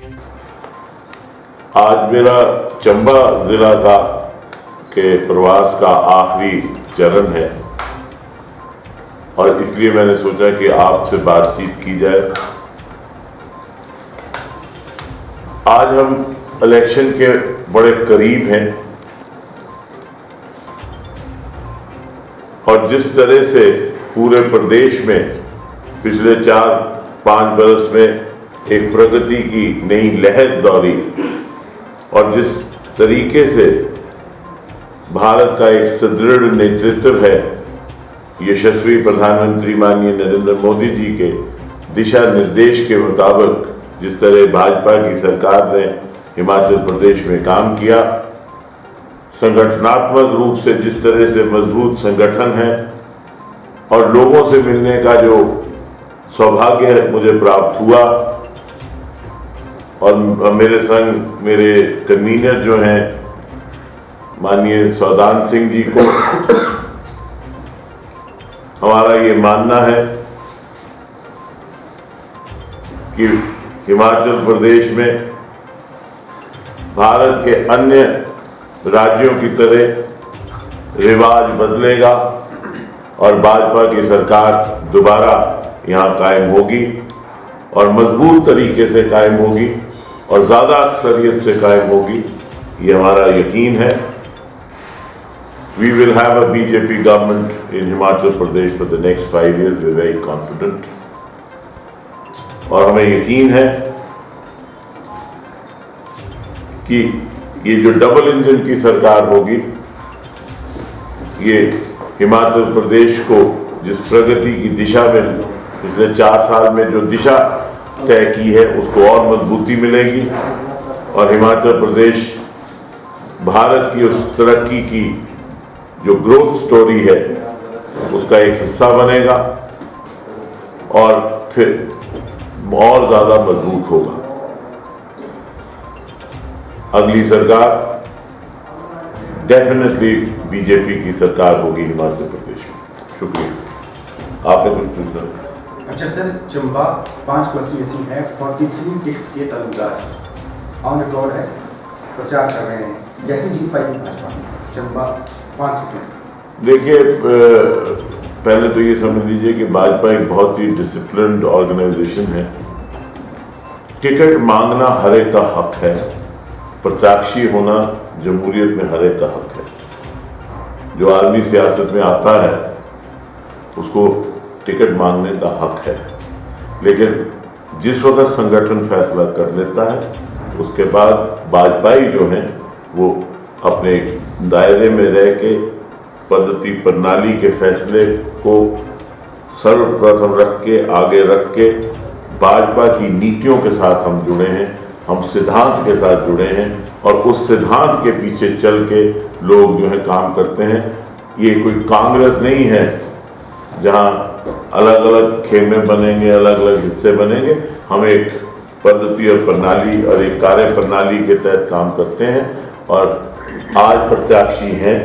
आज मेरा चंबा जिला के प्रवास का आखिरी चरण है और इसलिए मैंने सोचा कि आपसे बातचीत की जाए। आज हम इलेक्शन के बड़े करीब हैं और जिस तरह से पूरे प्रदेश में पिछले 4-5 बरस में एक प्रगति की नई लहर दौड़ी और जिस तरीके से भारत का एक सुदृढ़ नेतृत्व है यशस्वी प्रधानमंत्री माननीय नरेंद्र मोदी जी के दिशा निर्देश के मुताबिक, जिस तरह भाजपा की सरकार ने हिमाचल प्रदेश में काम किया, संगठनात्मक रूप से जिस तरह से मजबूत संगठन है और लोगों से मिलने का जो सौभाग्य मुझे प्राप्त हुआ और मेरे संग मेरे कन्वीनर जो हैं माननीय सौदान सिंह जी को, हमारा ये मानना है कि हिमाचल प्रदेश में भारत के अन्य राज्यों की तरह रिवाज बदलेगा और भाजपा की सरकार दोबारा यहाँ कायम होगी और मजबूत तरीके से कायम होगी और ज़्यादा अक्सरियत से कायम होगी, ये हमारा यकीन है। We will have a BJP government in Himachal Pradesh for the next 5 years. We're very confident. और हमें यकीन है कि ये जो डबल इंजन की सरकार होगी, ये हिमाचल प्रदेश को जिस प्रगति की दिशा में पिछले 4 साल में जो दिशा तय की है उसको और मजबूती मिलेगी और हिमाचल प्रदेश भारत की उस तरक्की की जो ग्रोथ स्टोरी है उसका एक हिस्सा बनेगा और फिर और ज़्यादा मजबूत होगा। अगली सरकार डेफिनेटली बीजेपी की सरकार होगी हिमाचल प्रदेश में। शुक्रिया। आपने कुछ पूछना? अच्छा सर, चंबा 5 कॉन्स्टिट्यूएंसी है, 43 ये तालुकात ऑन रिकॉर्ड है, प्रचार कर रहे हैं, कैसे जीत पाएगी भाजपा चंबा 5 सीटें? देखिए, पहले तो ये समझ लीजिए कि भाजपा एक बहुत ही डिसिप्लिन्ड ऑर्गेनाइजेशन है। टिकट मांगना हर एक का हक है, प्रत्याशी होना जमहूरियत में हर एक का हक है। जो आदमी सियासत में आता है उसको टिकट मांगने का हक है, लेकिन जिस वक्त संगठन फैसला कर लेता है उसके बाद भाजपाई जो हैं वो अपने दायरे में रह के पद्धति प्रणाली के फैसले को सर्वप्रथम रख के आगे रख के भाजपा की नीतियों के साथ हम जुड़े हैं, हम सिद्धांत के साथ जुड़े हैं और उस सिद्धांत के पीछे चल के लोग जो है काम करते हैं। ये कोई कांग्रेस नहीं है जहां अलग अलग खेमे बनेंगे, अलग अलग हिस्से बनेंगे। हम एक पद्धति और प्रणाली और एक कार्य प्रणाली के तहत काम करते हैं और आज प्रत्याशी हैं,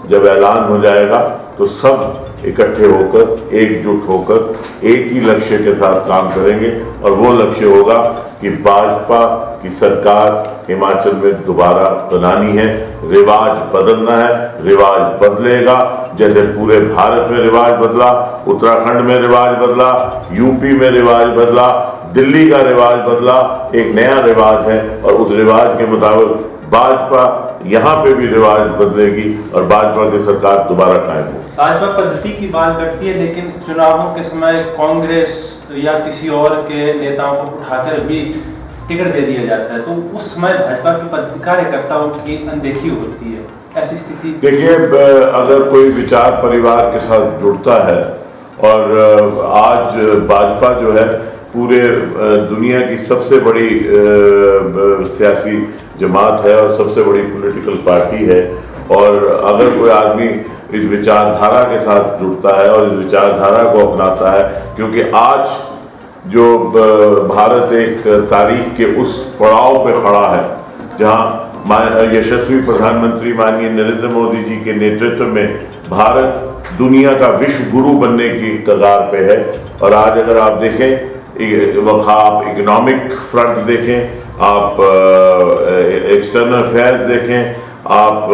जब ऐलान हो जाएगा तो सब इकट्ठे होकर एकजुट होकर एक ही लक्ष्य के साथ काम करेंगे और वो लक्ष्य होगा कि भाजपा की सरकार हिमाचल में दोबारा बनानी है। रिवाज बदलना है, रिवाज बदलेगा। जैसे पूरे भारत में रिवाज बदला, उत्तराखंड में रिवाज बदला, यूपी में रिवाज बदला, दिल्ली का रिवाज बदला, एक नया रिवाज है और उस रिवाज के मुताबिक भाजपा यहाँ पे भी रिवाज बदलेगी और भाजपा की सरकार दोबारा कायम होगी। भाजपा पद्धति की बात करती है, लेकिन चुनावों के समय कांग्रेस या किसी और के नेताओं को उठाकर भी टिकट दे दिया जाता है, तो उस समय भाजपा की पद्धति कार्यकर्ताओं की अनदेखी होती है, ऐसी स्थिति? देखिए, अगर कोई विचार परिवार के साथ जुड़ता है और आज भाजपा जो है पूरे दुनिया की सबसे बड़ी सियासी जमात है और सबसे बड़ी पॉलिटिकल पार्टी है और अगर कोई आदमी इस विचारधारा के साथ जुड़ता है और इस विचारधारा को अपनाता है, क्योंकि आज जो भारत एक तारीख के उस पड़ाव पे खड़ा है जहां यशस्वी प्रधानमंत्री माननीय नरेंद्र मोदी जी के नेतृत्व में भारत दुनिया का विश्व गुरु बनने की कगार पे है। और आज अगर आप देखें, आप इकोनॉमिक फ्रंट देखें, आप एक्सटर्नल अफेयर्स देखें, आप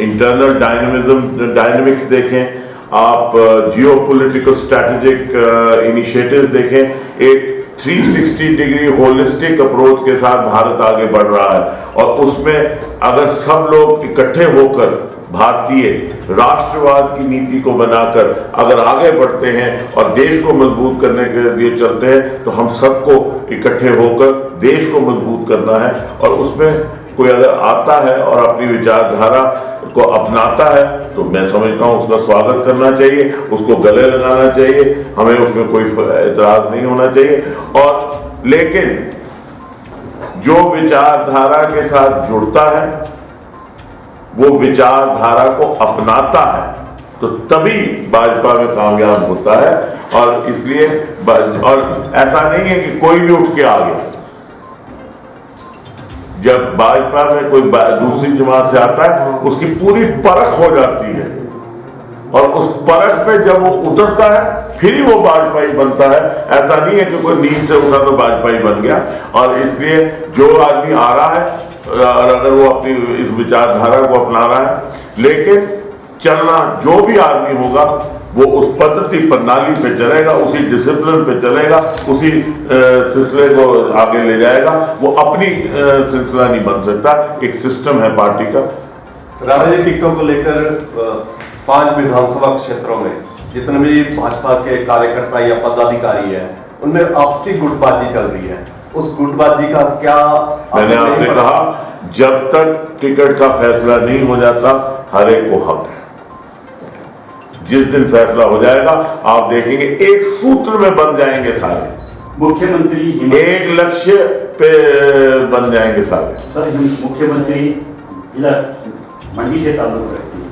इंटरनल डायनेमिक्स देखें, आप जियो पोलिटिकल स्ट्रैटेजिक इनिशिएटिव्स देखें, एक 360 डिग्री होलिस्टिक अप्रोच के साथ भारत आगे बढ़ रहा है। और उसमें अगर सब लोग इकट्ठे होकर भारतीय राष्ट्रवाद की नीति को बनाकर अगर आगे बढ़ते हैं और देश को मजबूत करने के लिए चलते हैं, तो हम सबको इकट्ठे होकर देश को मजबूत करना है। और उसमें कोई अगर आता है और अपनी विचारधारा को अपनाता है तो मैं समझता हूँ उसका स्वागत करना चाहिए, उसको गले लगाना चाहिए, हमें उसमें कोई एतराज नहीं होना चाहिए। और लेकिन जो विचारधारा के साथ जुड़ता है, वो विचारधारा को अपनाता है, तो तभी भाजपा में कामयाब होता है। और इसलिए और ऐसा नहीं है कि कोई भी उठ के आ गया। जब भाजपा में कोई दूसरी जमात से आता है, उसकी पूरी परख हो जाती है और उस परख पे जब वो उतरता है फिर ही वो भाजपाई बनता है। ऐसा नहीं है कि कोई नींद से उठा तो भाजपाई बन गया। और इसलिए जो आदमी आ रहा है और अगर वो अपनी इस विचारधारा को अपना रहा है, लेकिन चलना जो भी आदमी होगा वो उस पद्धति प्रणाली पे चलेगा, उसी डिसिप्लिन पे चलेगा, उसी सिलसिले को आगे ले जाएगा। वो अपनी सिलसिला नहीं बन सकता, एक सिस्टम है पार्टी का। राणा जी, टिकटों को लेकर 5 विधानसभा क्षेत्रों में जितने भी भाजपा के कार्यकर्ता या पदाधिकारी हैं, उनमें आपसी गुटबाजी चल रही है। उस गुटबाजी का क्या मैंने आपसे कहा, जब तक टिकट का फैसला नहीं हो जाता हर एक को हक है। जिस दिन फैसला हो जाएगा आप देखेंगे एक सूत्र में बन जाएंगे सारे, मुख्यमंत्री एक लक्ष्य पे बन जाएंगे सारे। सर, मुख्यमंत्री जिला मंडी से ताल्लुक रखती है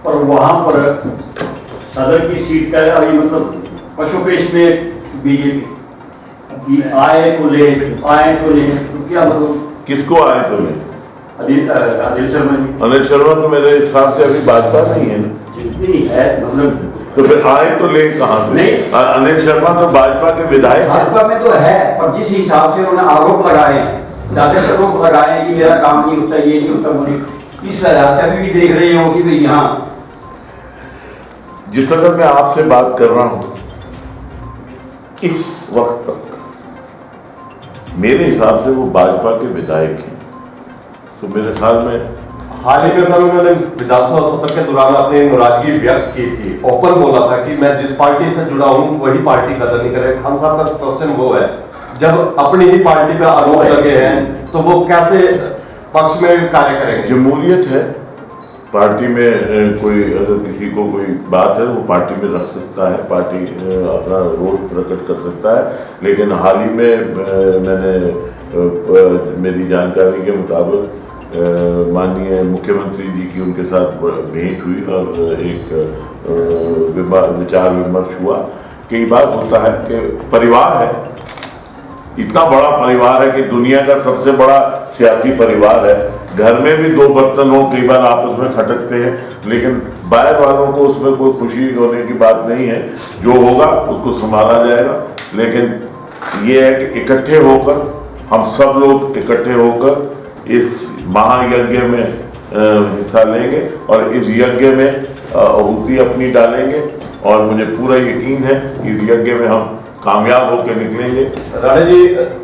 और वहां पर सदर की सीट का मतलब पशुपेश में बीजेपी आए तो ले तो क्या मतलब किसको आए तो ले? अनिल शर्मा जी। अनिल शर्मा तो मेरे हिसाब से अभी भाजपा नहीं है ना, जितनी है मतलब, तो फिर आए तो ले कहां से? नहीं, अनिल शर्मा तो भाजपा के विधायक हैं। भाजपा में तो है, पर जिस हिसाब से उन्होंने आरोप लगाए हैं, ज्यादा से आरोप लगाए हैं कि मेरा काम नहीं होता, ये नहीं होता, मुझे इस वजह से अभी भी देख रहे हो कि भाई यहाँ जिस वक्त मैं आपसे बात कर रहा हूं इस वक्त तक मेरे हिसाब से वो भाजपा के विधायक हैं। तो मेरे ख्याल में हाल ही में सर उन्होंने विधानसभा सत्र के दौरान अपनी नाराजगी व्यक्त की थी, ओपन बोला था कि मैं जिस पार्टी से जुड़ा हूं वही पार्टी कदर नहीं करे। खान साहब का क्वेश्चन वो है, जब अपनी ही पार्टी पे आरोप लगे हैं तो वो कैसे पक्ष में कार्य करेंगे? जमहूरियत है, पार्टी में कोई अगर किसी को कोई बात है वो पार्टी में रख सकता है, पार्टी अपना रोष प्रकट कर सकता है। लेकिन हाल ही में मैंने मेरी जानकारी के मुताबिक माननीय मुख्यमंत्री जी की उनके साथ भेंट हुई और एक विचार विमर्श हुआ। कई बार होता है कि परिवार है, इतना बड़ा परिवार है कि दुनिया का सबसे बड़ा सियासी परिवार है। घर में भी 2 बर्तन हो, कई बार आपस में खटकते हैं, लेकिन बाहर वालों को उसमें कोई खुशी होने की बात नहीं है। जो होगा उसको संभाला जाएगा। लेकिन ये है कि इकट्ठे होकर हम सब लोग इकट्ठे होकर इस महायज्ञ में हिस्सा लेंगे और इस यज्ञ में आहुति अपनी डालेंगे और मुझे पूरा यकीन है इस यज्ञ में हम कामयाब होकर निकलेंगे। राणा जी,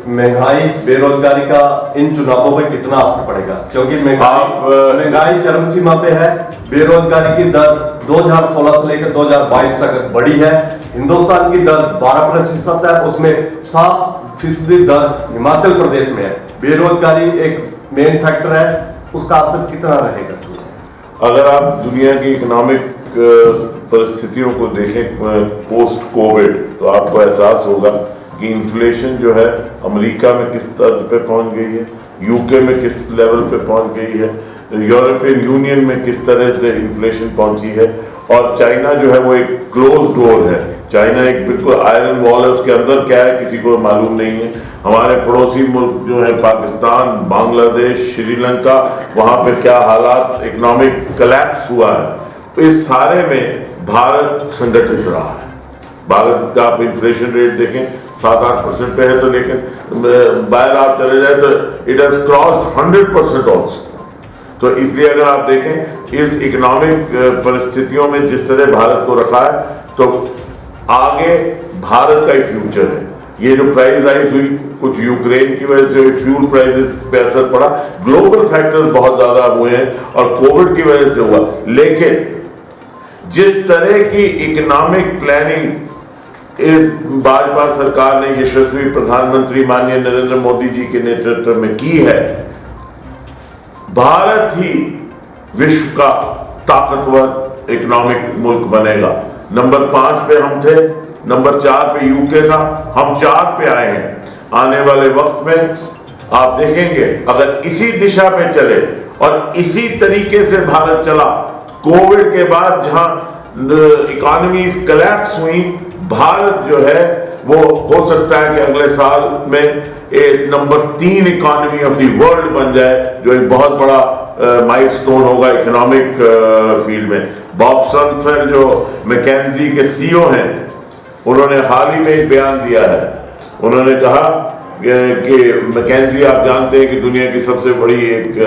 महंगाई बेरोजगारी का इन चुनावों में कितना असर पड़ेगा? क्योंकि महंगाई चरम सीमा पे है, बेरोजगारी की दर 2016 से लेकर 2022 तक बढ़ी है। हिंदुस्तान की दर 12% है, उसमें 7% दर हिमाचल प्रदेश में है। बेरोजगारी एक मेन फैक्टर है, उसका असर कितना रहेगा? अगर आप दुनिया की इकोनॉमिक परिस्थितियों को देखें पोस्ट कोविड, तो आपको एहसास होगा कि इन्फ्लेशन जो है अमेरिका में किस स्तर पे पहुंच गई है, यूके में किस लेवल पे पहुंच गई है, यूरोपियन यूनियन में किस तरह से इन्फ्लेशन पहुंची है। और चाइना जो है वो एक क्लोज डोर है, चाइना एक बिल्कुल आयरन वॉल है, उसके अंदर क्या है किसी को मालूम नहीं है। हमारे पड़ोसी मुल्क जो है पाकिस्तान, बांग्लादेश, श्रीलंका, वहाँ पे क्या हालात, इकोनॉमिक कलैप्स हुआ है। तो इस सारे में भारत संगठित रहा है। भारत का आप इन्फ्लेशन रेट देखें 7-8% पे है, तो लेकिन बाहर आप चले जाए तो इट हैज क्रॉस्ड 100% ऑल्सो। तो इसलिए अगर आप देखें इस इकोनॉमिक परिस्थितियों में जिस तरह भारत को रखा है, तो आगे भारत का ही फ्यूचर है। ये जो प्राइस राइज हुई, कुछ यूक्रेन की वजह से हुई, फ्यूल प्राइसेस पे असर पड़ा, ग्लोबल फैक्टर्स बहुत ज्यादा हुए हैं और कोविड की वजह से हुआ। लेकिन जिस तरह की इकोनॉमिक प्लानिंग इस भाजपा सरकार ने यशस्वी प्रधानमंत्री माननीय नरेंद्र मोदी जी के नेतृत्व में की है, भारत ही विश्व का ताकतवर इकोनॉमिक मुल्क बनेगा। नंबर 5 पे हम थे, नंबर 4 पे यूके था, हम 4 पे आए हैं। आने वाले वक्त में आप देखेंगे अगर इसी दिशा पे चले और इसी तरीके से भारत चला, कोविड के बाद जहां इकोनॉमीज कोलैप्स हुई, भारत जो है वो हो सकता है कि अगले साल में एक number 3 economy of the world बन जाए, जो एक बहुत बड़ा माइलस्टोन होगा इकोनॉमिक फील्ड में। बॉब सनफेल्ड जो मैकेंजी के सीईओ हैं, उन्होंने हाल ही में एक बयान दिया है। उन्होंने कहा कि मैकेंजी आप जानते हैं कि दुनिया की सबसे बड़ी एक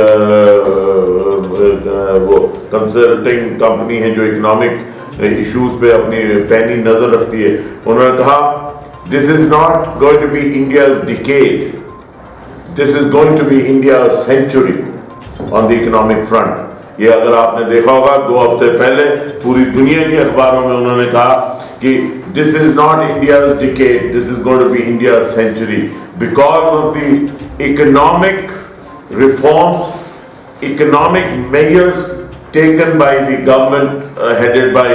वो कंसल्टिंग कंपनी है जो इकोनॉमिक इश्यूज पे अपनी पैनी नजर रखती है। उन्होंने कहा this is not going to be India's decade, this is going to be India's century on the economic front. ये अगर आपने देखा होगा 2 हफ्ते पहले पूरी दुनिया के अखबारों में उन्होंने कहा कि this is not India's decade, this is going to be India's century because of the economic reforms, economic measures taken by the government headed by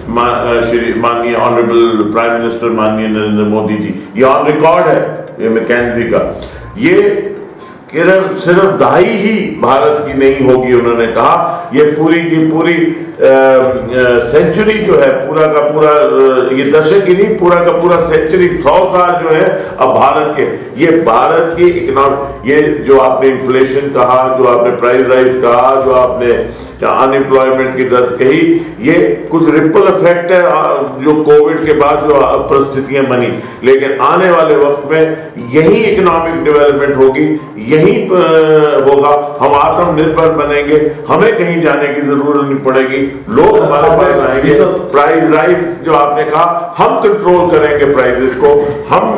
माननीय ऑनरेबल प्राइम मिनिस्टर माननीय नरेंद्र मोदी जी। ये ऑन रिकॉर्ड है ये मैकेंजी का। ये सिर्फ दहाई ही भारत की नहीं होगी, उन्होंने कहा ये पूरी की पूरी सेंचुरी जो है, पूरा का पूरा, ये दशक ही नहीं, पूरा का पूरा सेंचुरी, 100 साल जो है अब भारत के, ये भारत की इकोनॉमिक, ये जो आपने इन्फ्लेशन कहा, जो आपने प्राइस राइज कहा, जो आपने अनएम्प्लॉयमेंट की दर कही, ये कुछ रिपल इफेक्ट है जो कोविड के बाद जो परिस्थितियां बनी। लेकिन आने वाले वक्त में यही इकोनॉमिक डेवलपमेंट होगी, यही होगा, हम आत्मनिर्भर बनेंगे, हमें कहीं जाने की जरूरत नहीं पड़ेगी, लोग हमारे पास आएंगे। प्राइस राइज जो आपने कहा, हम कंट्रोल करेंगे प्राइसेस को, हम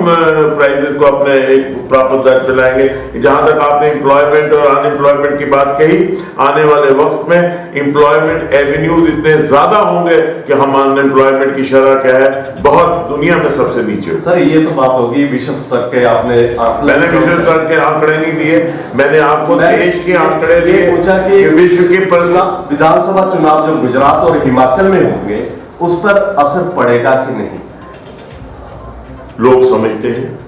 प्राइसेस को अपने एक प्रॉपर दर पे लाएंगे। जहां तक आपने एम्प्लॉयमेंट और अनएम्प्लॉयमेंट की बात कही, आने वाले वक्त में एम्प्लॉयमेंट एवेन्यूज इतने ज्यादा होंगे कि हम अनएम्प्लॉयमेंट की शरह क्या है, बहुत दुनिया में सबसे नीचे। सर ये तो बात होगी विश्व स्तर के, आपने मैंने विश्व स्तर के आंकड़े नहीं दिए, मैंने आपको देश के आंकड़े दिए। पूछा कि विश्व की विधानसभा चुनाव जो गुजरात और हिमाचल में होंगे उस पर असर पड़ेगा कि नहीं? लोग समझते हैं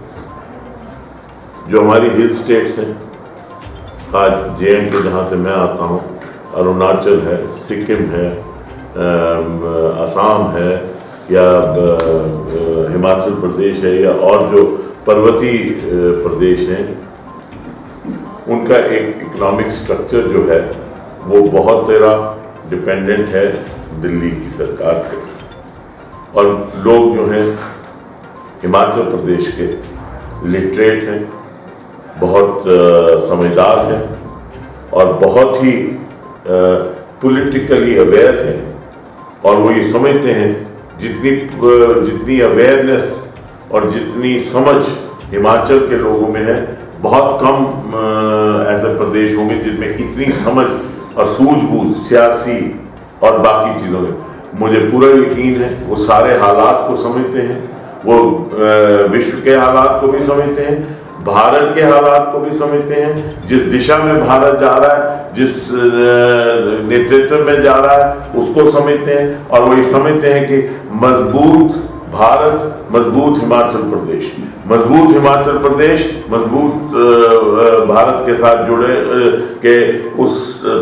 जो हमारी हिल स्टेट्स हैं, खास JNK जहाँ से मैं आता हूँ, अरुणाचल है, सिक्किम है, असम है, या हिमाचल प्रदेश है, या और जो पर्वतीय प्रदेश हैं, उनका एक इकोनॉमिक स्ट्रक्चर जो है वो बहुत तेरा डिपेंडेंट है दिल्ली की सरकार पे। और लोग जो हैं हिमाचल प्रदेश के लिटरेट हैं, बहुत समझदार हैं और बहुत ही पॉलिटिकली अवेयर हैं, और वो ये समझते हैं जितनी अवेयरनेस और जितनी समझ हिमाचल के लोगों में है, बहुत कम ऐसे प्रदेश होंगे जिनमें इतनी समझ और सूझबूझ सियासी और बाकी चीज़ों में। मुझे पूरा यकीन है वो सारे हालात को समझते हैं, वो विश्व के हालात को भी समझते हैं, भारत के हालात को भी समझते हैं, जिस दिशा में भारत जा रहा है, जिस नेतृत्व में जा रहा है उसको समझते हैं, और वो ये समझते हैं कि मजबूत भारत, मजबूत हिमाचल प्रदेश, मजबूत हिमाचल प्रदेश मजबूत भारत के साथ जुड़े के उस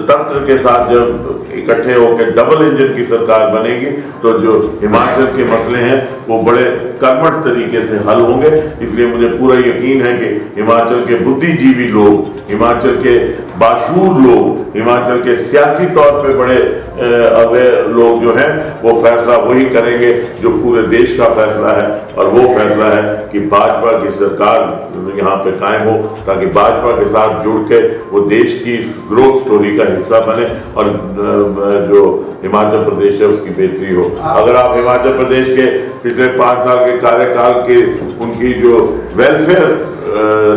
तंत्र के साथ जब इकट्ठे होकर डबल इंजन की सरकार बनेगी, तो जो हिमाचल के मसले हैं वो बड़े कर्मठ तरीके से हल होंगे। इसलिए मुझे पूरा यकीन है कि हिमाचल के बुद्धिजीवी लोग, हिमाचल के बाशूर लोग, हिमाचल के सियासी तौर पे बड़े अवेयर लोग जो हैं वो फैसला वही करेंगे जो पूरे देश का फैसला है, और वो फैसला है कि भाजपा की सरकार यहाँ पे कायम हो, ताकि भाजपा के साथ जुड़ के वो देश की इस ग्रोथ स्टोरी का हिस्सा बने और जो हिमाचल प्रदेश है उसकी बेहतरी हो। अगर आप हिमाचल प्रदेश के पिछले 5 साल के कार्यकाल के उनकी जो वेलफेयर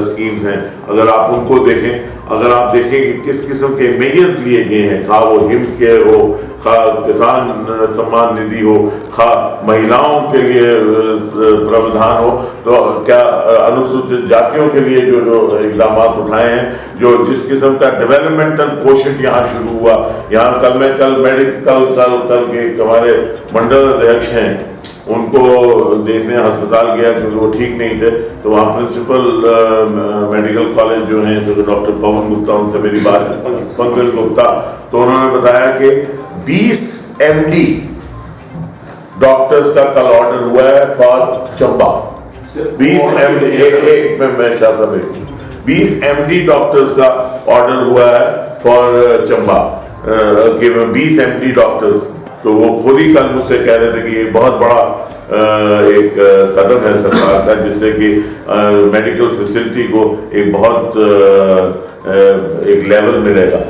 स्कीम्स हैं, अगर आप उनको देखें, अगर आप देखें कि किस किस्म के मेजर्स लिए गए हैं, खा वो हिम केयर हो, खा किसान सम्मान निधि हो, खा महिलाओं के लिए प्रावधान हो, तो क्या अनुसूचित जातियों के लिए जो इकदाम उठाए हैं, जो जिस किस्म का डेवलपमेंटल कोशिश यहाँ शुरू हुआ। यहाँ कल के हमारे मंडल अध्यक्ष हैं, उनको देखने अस्पताल गया क्योंकि वो ठीक नहीं थे, तो वहाँ प्रिंसिपल मेडिकल कॉलेज जो है डॉक्टर पवन गुप्ता, उनसे मेरी बात, पंकज गुप्ता, तो उन्होंने बताया कि 20 MD डॉक्टर्स का कल ऑर्डर हुआ है फॉर चंबा। 20 MD, एक मैं शाह साहब, 20 MD डॉक्टर्स का ऑर्डर हुआ है फॉर चंबा, कि 20 MD डॉक्टर्स। तो वो खुद ही कल मुझसे कह रहे थे कि ये बहुत बड़ा एक कदम है सरकार का, जिससे कि मेडिकल फैसिलिटी को एक बहुत एक लेवल मिलेगा।